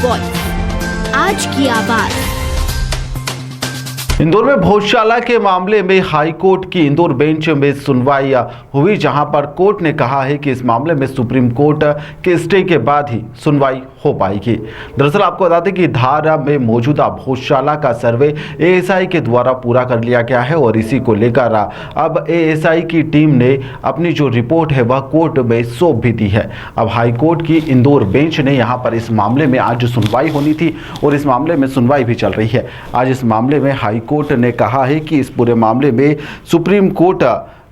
Voice, आज की आवाज। इंदौर में भोजशाला के मामले में हाई कोर्ट की इंदौर बेंच में सुनवाई हुई, जहां पर कोर्ट ने कहा है कि इस मामले में सुप्रीम कोर्ट के स्टे के बाद ही सुनवाई हो पाएगी। दरअसल आपको बता दें कि धार में मौजूदा भोजशाला का सर्वे एएसआई के द्वारा पूरा कर लिया गया है और इसी को लेकर अब एएसआई की टीम ने अपनी जो रिपोर्ट है वह कोर्ट में सौंप भी दी है। अब हाई कोर्ट की इंदौर बेंच ने यहां पर इस मामले में आज सुनवाई होनी थी और इस मामले में सुनवाई भी चल रही है। आज इस मामले में हाई कोर्ट ने कहा है कि इस पूरे मामले में सुप्रीम कोर्ट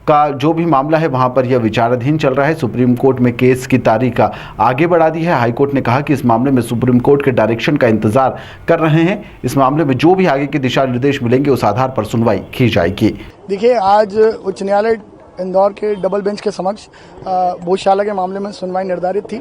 का जो भी मामला है वहां पर यह विचाराधीन चल रहा है। सुप्रीम कोर्ट में केस की तारीख आगे बढ़ा दी है। हाई कोर्ट ने कहा कि इस मामले में सुप्रीम कोर्ट के डायरेक्शन का इंतजार कर रहे हैं। इस मामले में जो भी आगे के दिशा निर्देश मिलेंगे उस आधार पर सुनवाई की जाएगी। देखिए, आज उच्च न्यायालय इंदौर के डबल बेंच के समक्ष भोजशाला के मामले में सुनवाई निर्धारित थी,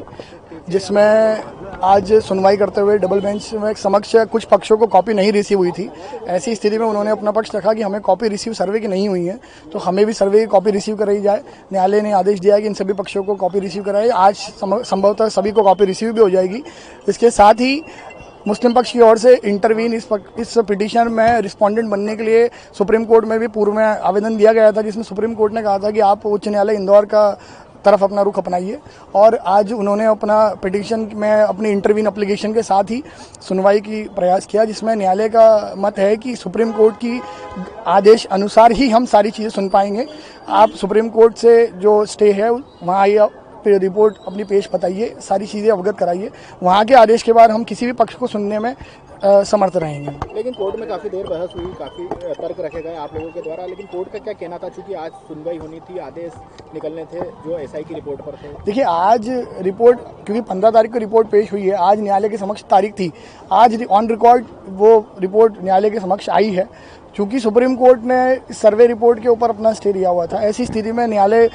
जिसमें आज सुनवाई करते हुए डबल बेंच में समक्ष कुछ पक्षों को कॉपी नहीं रिसीव हुई थी। ऐसी स्थिति में उन्होंने अपना पक्ष रखा कि हमें कॉपी रिसीव सर्वे की नहीं हुई है, तो हमें भी सर्वे की कॉपी रिसीव कराई जाए। न्यायालय ने आदेश दिया कि इन सभी पक्षों को कॉपी रिसीव कराई। आज संभवतः सभी को कॉपी रिसीव भी हो जाएगी। इसके साथ ही मुस्लिम पक्ष की ओर से इंटरवीन इस पिटीशन में रिस्पोंडेंट बनने के लिए सुप्रीम कोर्ट में भी पूर्व में आवेदन दिया गया था, जिसमें सुप्रीम कोर्ट ने कहा था कि आप उच्च न्यायालय इंदौर का तरफ अपना रुख अपनाइए। और आज उन्होंने अपना पिटीशन में अपनी इंटरवीन एप्लीकेशन के साथ ही सुनवाई की प्रयास किया, जिसमें न्यायालय का मत है कि सुप्रीम कोर्ट की आदेश अनुसार ही हम सारी चीज़ें सुन पाएंगे। आप सुप्रीम कोर्ट से जो स्टे है वहाँ आइए, रिपोर्ट अपनी पेश बताइए, सारी चीज़ें अवगत कराइए। वहाँ के आदेश के बाद हम किसी भी पक्ष को सुनने में समर्थ रहेंगे। लेकिन कोर्ट में काफ़ी देर बहस हुई, काफ़ी तर्क रखे गए आप लोगों के द्वारा, लेकिन कोर्ट का क्या कहना था? चूंकि आज सुनवाई होनी थी, आदेश निकलने थे जो एसआई की रिपोर्ट पर थे। देखिए, आज रिपोर्ट क्योंकि 15 तारीख को रिपोर्ट पेश हुई है, आज न्यायालय के समक्ष तारीख थी, आज ऑन रिकॉर्ड वो रिपोर्ट न्यायालय के समक्ष आई है। चूँकि सुप्रीम कोर्ट ने सर्वे रिपोर्ट के ऊपर अपना स्टे लिया हुआ था, ऐसी स्थिति में न्यायालय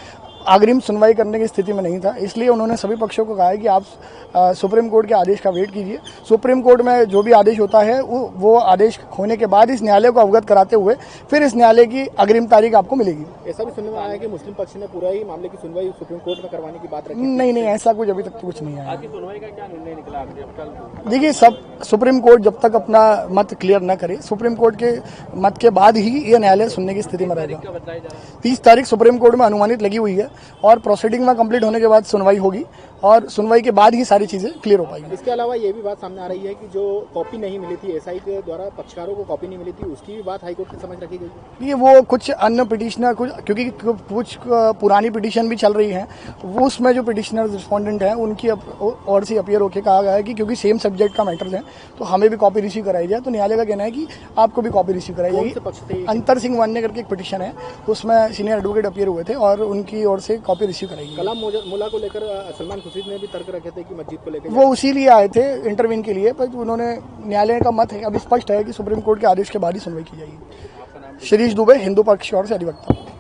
अग्रिम सुनवाई करने की स्थिति में नहीं था, इसलिए उन्होंने सभी पक्षों को कहा है कि आप सुप्रीम कोर्ट के आदेश का वेट कीजिए। सुप्रीम कोर्ट में जो भी आदेश होता है वो आदेश होने के बाद इस न्यायालय को अवगत कराते हुए फिर इस न्यायालय की अग्रिम तारीख आपको मिलेगी। ऐसा भी सुनने में आया कि मुस्लिम पक्ष ने पूरा ही मामले की सुनवाई सुप्रीम कोर्ट में करवाने की बात रखी। नहीं, ऐसा कुछ अभी तक कुछ नहीं आया। आज की सुनवाई का क्या निर्णय निकला? देखिए, सब सुप्रीम कोर्ट जब तक अपना मत क्लियर न करे, सुप्रीम कोर्ट के मत के बाद ही ये न्यायालय सुनने की स्थिति में रहेगा। 30 तारीख सुप्रीम कोर्ट में अनुमानित लगी हुई है और प्रोसीडिंग में कंप्लीट होने के बाद सुनवाई होगी और सुनवाई के बाद ही सारी चीजें क्लियर हो पाएंगी। इसके अलावा ये भी बात सामने आ रही है कि जो कॉपी नहीं मिली थी एसआई के द्वारा, पक्षकारों को कॉपी नहीं मिली थी, उसकी भी बात हाईकोर्ट की समझ रखी गई। ये वो कुछ अन्य पिटिशनर क्योंकि कुछ पुरानी पिटीशन भी चल रही है, वो उसमें जो पिटिशनर रिस्पोंडेंट हैं उनकी और से अपीयर होकर कहा गया है कि क्योंकि सेम सब्जेक्ट का मैटर है तो हमें भी कॉपी रिसीव कराई जाए। तो न्यायालय का कहना है कि आपको भी कॉपी रिसीव कराई जाएगी। अंतर सिंह वान्य करके एक पिटीशन है, उसमें सीनियर एडवोकेट अपीयर हुए थे और उनकी ओर से कॉपी रिसीव कराई गई। मुल्ला को लेकर सलमान खुर्शीद ने भी तर्क रखे थे कि मस्जिद को लेकर वो उसी लिए आए थे इंटरवीन के लिए, पर उन्होंने न्यायालय का मत है अभी स्पष्ट है कि सुप्रीम कोर्ट के आदेश के बाद ही सुनवाई की जाएगी। शिरीष दुबे, हिंदू पक्ष की ओर से अधिवक्ता।